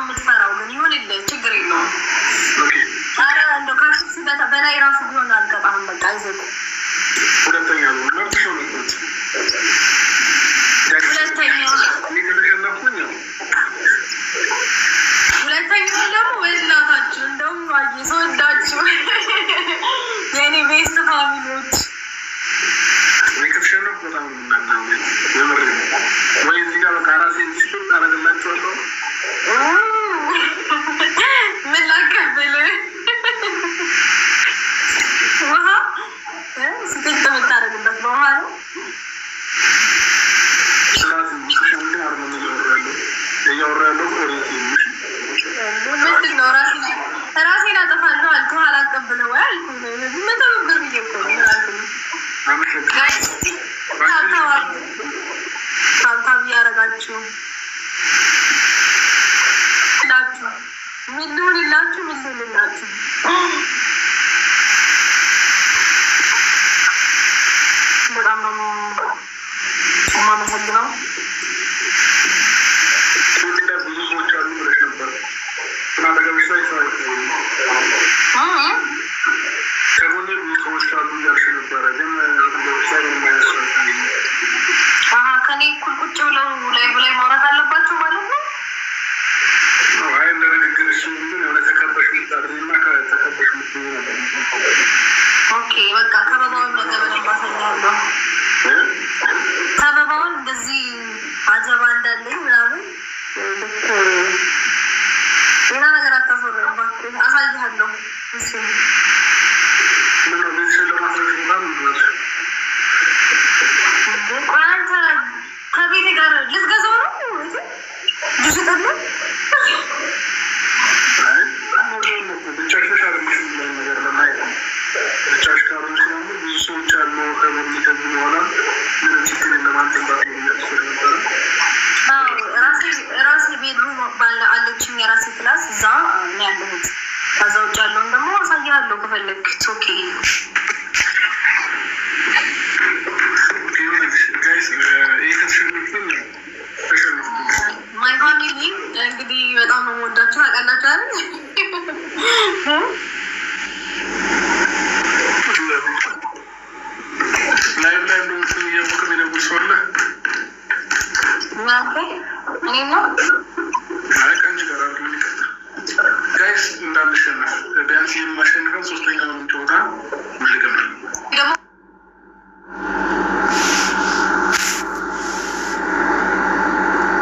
የምትፈራው ግን ይሁንልህ፣ ችግር የለውም። ኧረ እንደው ከክስ በላይ ራሱ ቢሆን አልቀጣህም። በቃ አይዞህ። ሁለተኛው ደግሞ በእናታችሁ እንደውም ሰወዳችሁ የኔ ቤስት ፋሚሊዎች ምን ላቀብል ውሃ ስጤት የምታደርግበት በውሃ ነው። ምንድን ነው ራሴን አጠፋለሁ አልኩ አላቀብለ ወይ አልኩ መተብብር ብዬ እኮ ታብታብ እያደረጋችሁ ላችሁ ምን ልሁንላችሁ ምን ልሁንላችሁ በጣም ነው የማመሰግነው። ከኔ እኩል ቁጭ ብለው ላይ ማውራት አለባቸው ማለት ነው። ኦኬ በቃ ከበባውን ነገበን ማሳያለሁ። ከበባውን እንደዚህ አጀባ እንዳለኝ ምናምን ልክ ሌላ ነገር አታስወራባችሁ። አሳይሃለሁ። አንተ ከቤቴ ጋር ልትገዛው ነው ሽጠለ ራሴ ቤድሩም ባለ አለችኝ የራሴ ክላስ እዛ ነው ያለሁት። ከዛ ውጭ ያለውን ደግሞ አሳይሃለሁ ከፈለግ ኦኬ። ማይ ፋሚሊ እንግዲህ በጣም ነው የምወዳችሁ ታውቃላችሁ አይደል? ላይቭ ላይ ነው የምትየው ነው ሶርለ ማንተ እኔ ነው አይካንጂ ጋር አብረን ጋይስ እንዳልሸነፍ ቢያንስ የማሸነፈው ሶስተኛ ነው የምትወጣ መልከም ደግሞ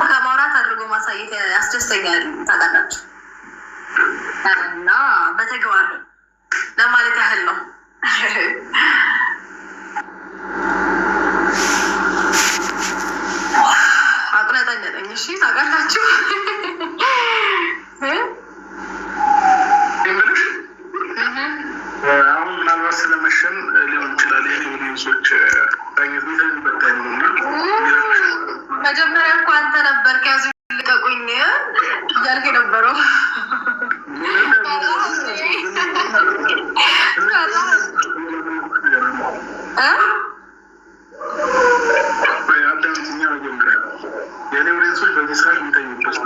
ከማውራት አድርጎ ማሳየት ያስደስተኛል ታውቃላችሁ። እና በተግባር ለማለት ያህል ነው። አቅለጠለጠኝ። እሺ ታውቃላችሁ አሁን ምናልባት ስለመሸን ሊሆን ይችላል። የኔሶች መጀመሪያ እኮ አንተ ነበር ከያዙ ልቀቁኝ እያልክ የነበረው። የኔ ሬሶች በዚህ ሰዓት የሚተኙበት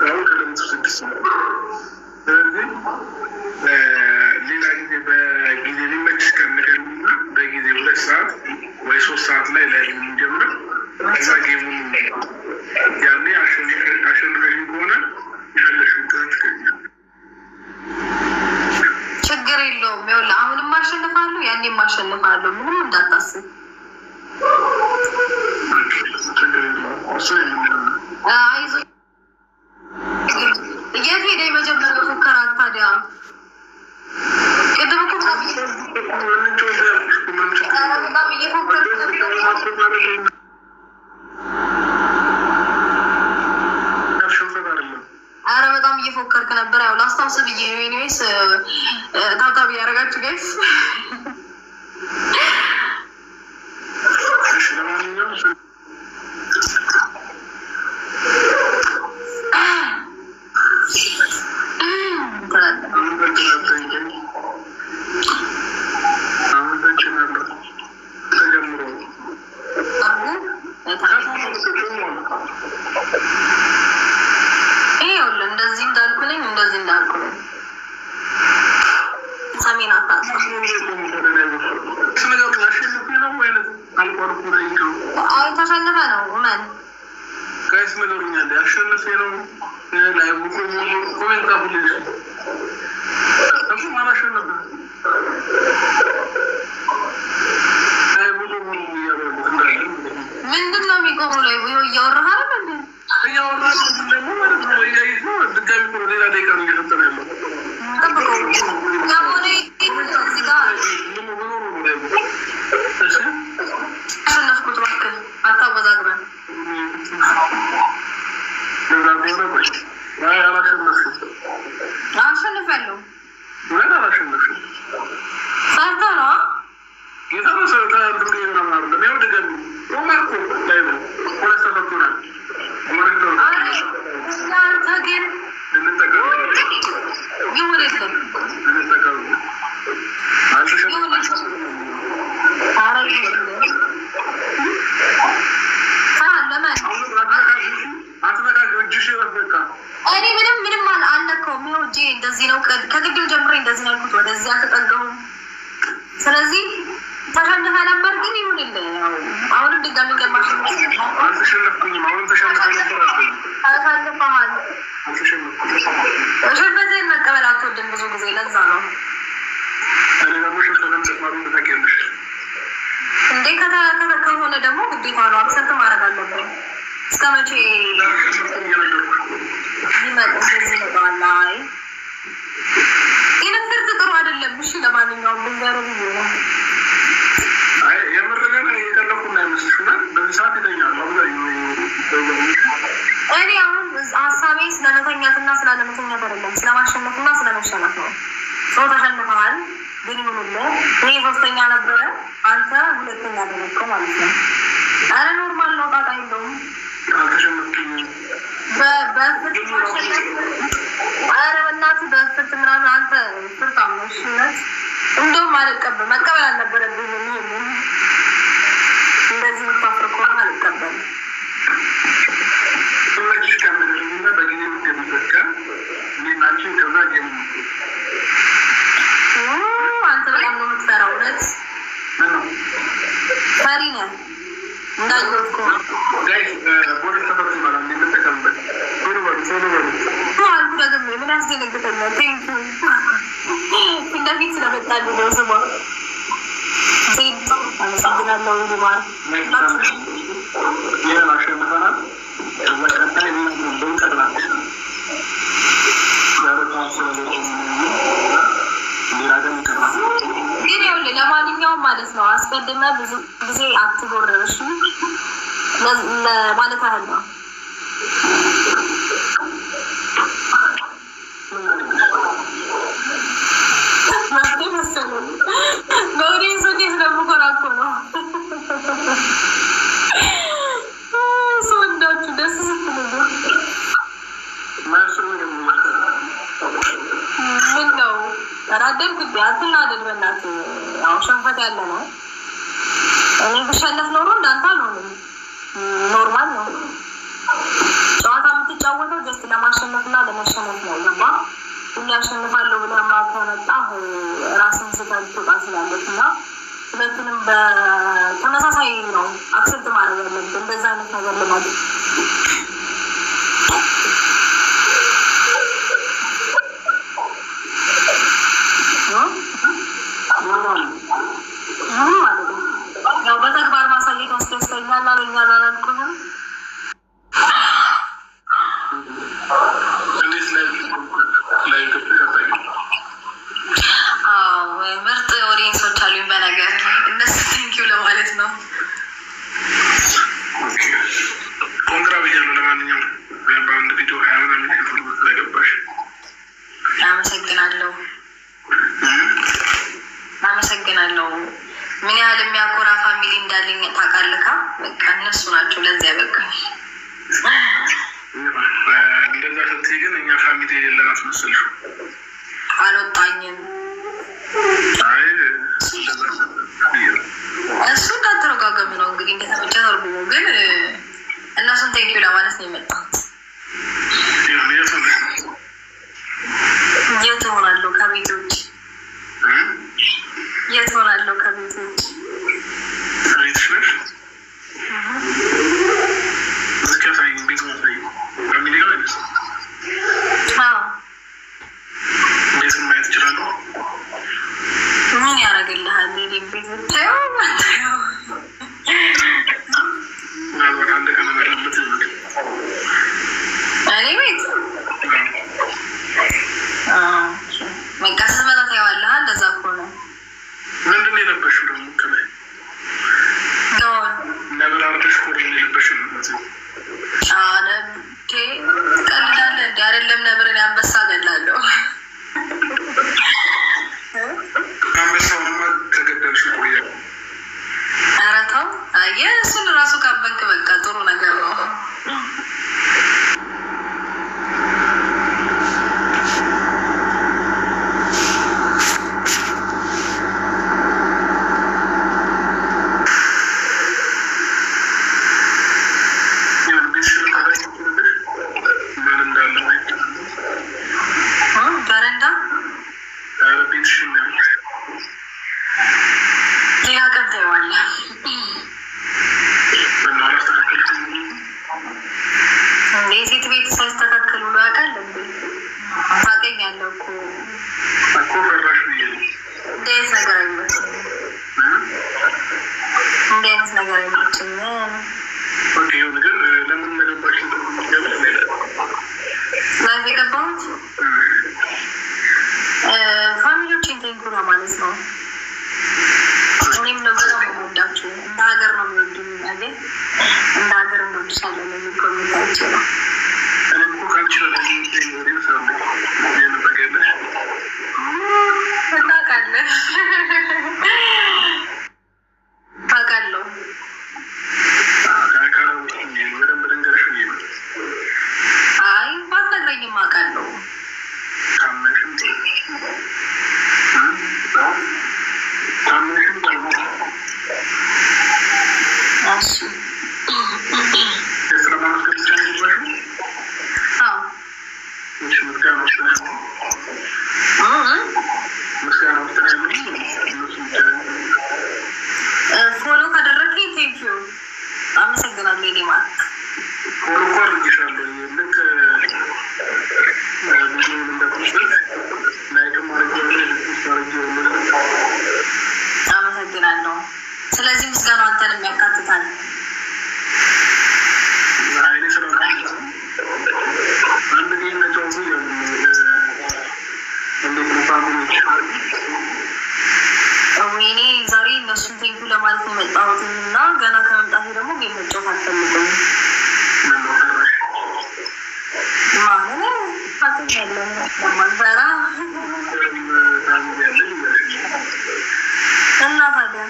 አሁን ከሌሊቱ 6 ነው። ስለዚህ ሌላ ጊዜ በጊዜ ሊመች እስከምደልና በጊዜ 2 ሰዓት ወይ 3 ሰዓት ላይ የምንጀምር እዛ ጌሙን ያኔ አሸንፈኝ ከሆነ የፈለሽውን ጥረት ትገኛል። ችግር የለውም። ይኸውልህ አሁንም አሸንፋለሁ ያኔም አሸንፋለሁ። ምንም እንዳታስብ። አይዞህ የት ሄደ የመጀመሪያው ፉከራ ታዲያ? ቅድም እኮ በጣም እየፎከርክ ነበር። ያው ላስታውስ ብዬ ነው። ኤኒዌይስ ታብታብ ያደረጋችሁ ጋይስ እንደዚህ ጋይስ ነገሩኛል ያሸነፈ ነው ላይ ኮሜንት አብልሽ እሱ ማላሸነፈ ምንድን ነው የሚቆመው ላይ እያወራህ አይደል እንዴ? እያወራህ ደግሞ ማለት ነው እያይዞ ድጋሚ ነው ሌላ ደቂቃ ነው እየፈጠረ ያለው አሸነፍኩት እባክህ አታወዛግበን አሸንፋለሁ ሰርታ ነው ጌታ ነው ሰርታ ምናምን ያው ደገም ሮማርኮ ላይ ነው ሁለት ተፈጥሯል አንተ ግን ይሁን የለም እኔ ምንም አልነካውም። ይኸው እጄ እንደዚህ ነው። ከግድም ጀምሬ እንደዚህ ነው ያልኩት። ወደዚህ አልተጠጋሁም። ስለዚህ ተሸንፈ ነበር ግን ይሁንልህ። አሁንም ድጋሚ እንደማሸንፍ አልተሸነፍኩኝም። አሁንም ተሸንፈሃል። ሽንፈትህን መቀበል አትወድም ብዙ ጊዜ። ለዛ ነው እንዴ ከሆነ ደግሞ ግዴታ ነው አክሰፕት ማድረግ አለብን። እስከ መቼ ሊመጡ እንደዚህ ይመጣል? አይ የነፍር ጥሩ አይደለም። እሺ ለማንኛውም ልንገርህ ብዬ ነው። አይ የምረገና የቀለኩና አይመስልሽና በዚህ ሰዓት ይተኛሉ አብዛኛው። እኔ አሁን ሀሳቤ ስለመተኛትና ስላለመተኛት አይደለም፣ ስለማሸነፍና ስለመሸነፍ ነው። ሰው ተሸንፈሃል ግን ይሁንልህ። እኔ ሶስተኛ ነበረ፣ አንተ ሁለተኛ አደረግከው ማለት ነው። አረ ኖርማል ነው፣ ጣጣ የለውም። አረ በእናትህ በፍርት ምናምን አንተ ፍርት አመሽነት እንደውም መቀበል አልነበረብኝም። ይሄንን እንደዚህ የምታፍር ከሆነ አልቀበልም። አንተ በጣም ነው የምትፈራው። እውነት ፈሪ ነህ እንዳየሁት እኮ አልኩ። ደግሜ ምን ያስደነግጠኛል? ቴንኪው ፊት ለፊት ስለመጣልኝ ነው። ስሟ ዜድ አመሰግናለሁ። ሊማር ግን ይኸውልህ ለማንኛውም ማለት ነው አስቀድመህ ብዙ ጊዜ አትጎርር እሺ ማለት ያህል ነው። በኦዲየንስ ስለምኮራ እኮ ነው። ሰወዳችሁ ደስ ስትሉ ምን ነው ተራደም ግቢ አትናደድ በእናትህ። ያው ሸንፈት ያለ ነው። እኔ ብሸነፍ ኖሮ እንዳንተ አልሆንም። ኖርማል ነው። ጨዋታ የምትጫወተው ጀስት ለማሸነፍና ለመሸነፍ ነው። ገባ? ሁሌ አሸንፋለሁ ብለህ ከመጣህ ራስን ስተህ ልትወጣ ስላለች እና ሁለቱንም በተመሳሳይ ነው አክሰፕት ማድረግ ያለብህ። እንደዛ አይነት ነገር ልማድ ማለት ነው። ያው በተግባር ማሳየት ያስደስተኛል። አለኛል አላልኩህም? ምርጥ ኦዲየንሶች አሉኝ። በነገር እነሱ ቴንኪው ለማለት ነው። ኮንግራ ብያለሁ። ለማንኛውም በአንድ ቪዲዮ ስለገባሽ አመሰግናለሁ። ምን ያህል የሚያኮራ ፋሚሊ እንዳለኝ ታውቃለህ? በቃ እነሱ ናቸው ለዚህ ያበቃኝ። እንደዛ ስትይ ግን እኛ ፋሚሊ የሌለን አስመሰልሽው። አልወጣኝም። እሱ እንዳተረጋገም ነው እንግዲህ እንደተመቸ ተርጉሙ። ግን እነሱን ቴንኪው ለማለት ነው የመጣሁት። የት ሆናለሁ ከቤት ውጭ? የት ሆናለሁ ከቤት ውጭ? ቤትሽ ነሽ? እስኪ ያሳይኝ ቤት ፋሚሊዎችን ቴንኩ ነው ማለት ነው። እኔም ነው በጣም የምወዳችሁ። እንደ ሀገር ነው የሚወዱኝ። ያገ እንደ ሀገር እንወድሻለን የሚል ኮሚኒቲያቸው ነው። እኔም እኮ ካልች ታውቃለህ አይ ባትነግረኝም አውቃለሁ። ፎሎ ካደረግኝ ቴንኪዩ አመሰግናለሁ። ሌማ አመሰግናለሁ። ስለዚህ ምስጋና አንተንም ያካትታል። ወይኔ ዛሬ እነሱን ቴንኩ ለማለት ነው የመጣሁት እና ገና ከመምጣቴ ደግሞ ጌም መጫወት አልፈልግም ማለት ለማንበራ እና ታዲያ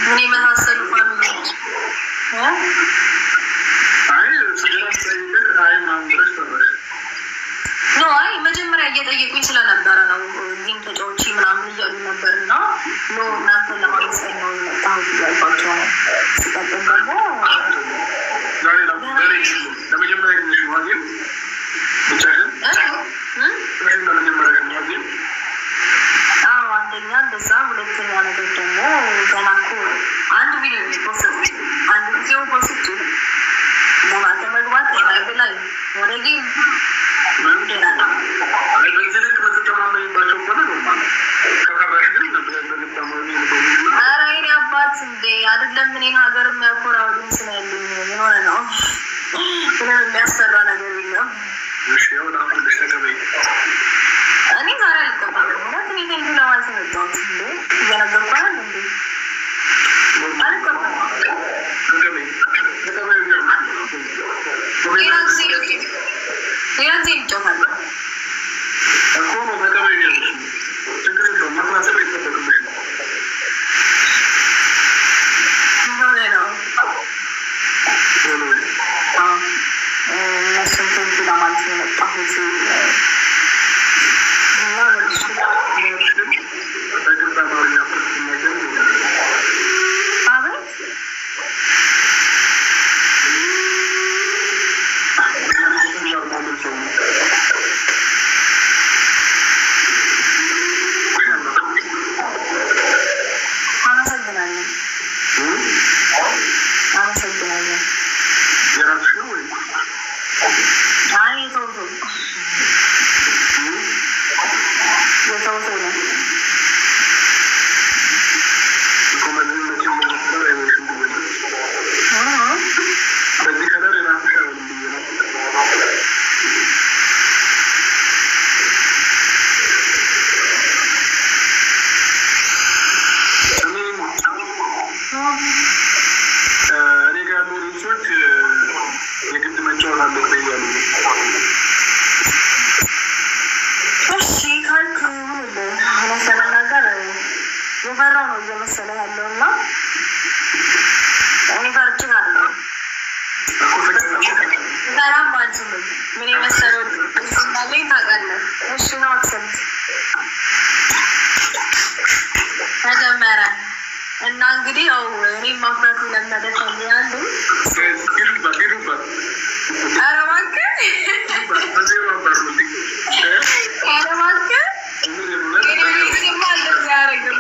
ምን የመሳሰሉ ፋሚሊዎች ኖ አይ መጀመሪያ እየጠየቁኝ ስለነበረ ነው። ጌም ተጫዋች ምናምን እያሉ ነበር እና ኖ እናንተን ለማመስገን ነው የመጣሁት እያልኳቸው ነው። ሲቀጥል ደግሞ ለመጀመሪያ ጊዜ ሽማግሌ ብቻሽን አንደኛ እንደዛ፣ ሁለተኛ ነገር ደግሞ ገና እኮ አንድ ቪዲዮ ፖስት አንድ ጊዜው ፖስት ገና ከመግባት ላይ ወደ ጌም ኧረ የእኔ አባት እንዴ አይደለም። እኔን ሀገር የሚያኮራ አውዲንስ ነው ያለኝ። ምን ሆነ ነው? ምንም የሚያስፈራ ነገር የለም። እኔ ዛሬ አልቀበልም። እውነት እኔ ቴንኪ ለማለት የመጣሁት እንዴ እየነገርኩ አይደል እንዴ አልቀበልም። ሌላ ጊዜ እንጫወታለን። እነሱን ቴንኪ ለማለት ነው የመጣሁት እና አቤት አመሰግናለሁ። አይ የተውሰው ነው እኔ ጋር ያሉ ልጆች የግድ መጫወት አለበት እያሉ እሺ ካልክ እውነት ለመናገር የፈራው ነው እየመሰለ ያለው እና እኔ ፈርቼ አለው ፈራም አልችልም። ምን የመሰለው ስናለኝ ታውቃለህ? እሺ ነው አክሰብት መጀመሪያ እና እንግዲህ ያው እኔ ማፍራት ለመደ ያሉ ኧረ እባክህ ኧረ እባክህ ያደረግም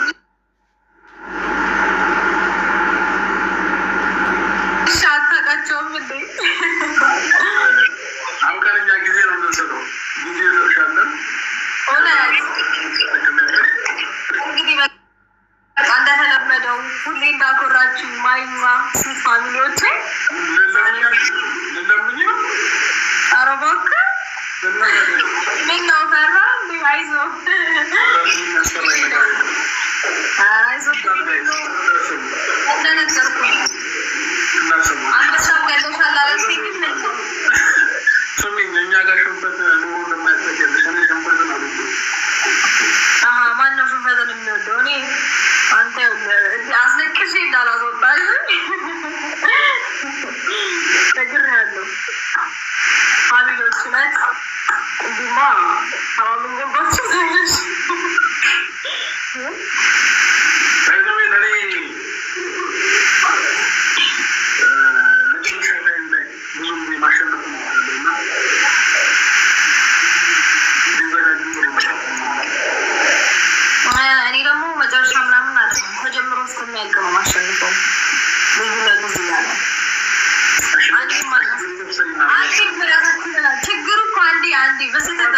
እሺ አታውቃቸውም እንዴ? አውቀረኛ ጊዜ ነው የምንሰጠው። ጊዜ ዘርሻለን እንግዲህ በቃ እንደተለመደው ሁሌ እንዳኮራችሁ ማይማ ስንት ፋሚሊዎቼ ልለምኝ ነው። ኧረ እባክህ ምነው ፈራ? አይዞህ እንደነገርኩህ አንበሳው ገለሻል አለችኝ። ስሚኝ እኛ ጋር ሽንፈት ኑሮ እንደማያስጠቀልሽ እኔ ሽንፈትን አልወድም። ማነው ሽንፈትን የሚወደው? እኔ አንተ አስለቅሽ እንዳላስወጣሽ ነግሬሃለሁ። ፋሚሊዎች ነት እንዲማ ሀዋምን ገባችሁ ሰዎች ለኔ መጨረሻ ላይ ብዙ ጊዜ ማሸነፍ እና እኔ ደግሞ መጨረሻ ምናምን አለ ተጀምሮ እስከሚያልቅ ነው ማሸንፈው። ብዙ ለብዙ ያለ ችግሩ እኮ አንዴ በስህተት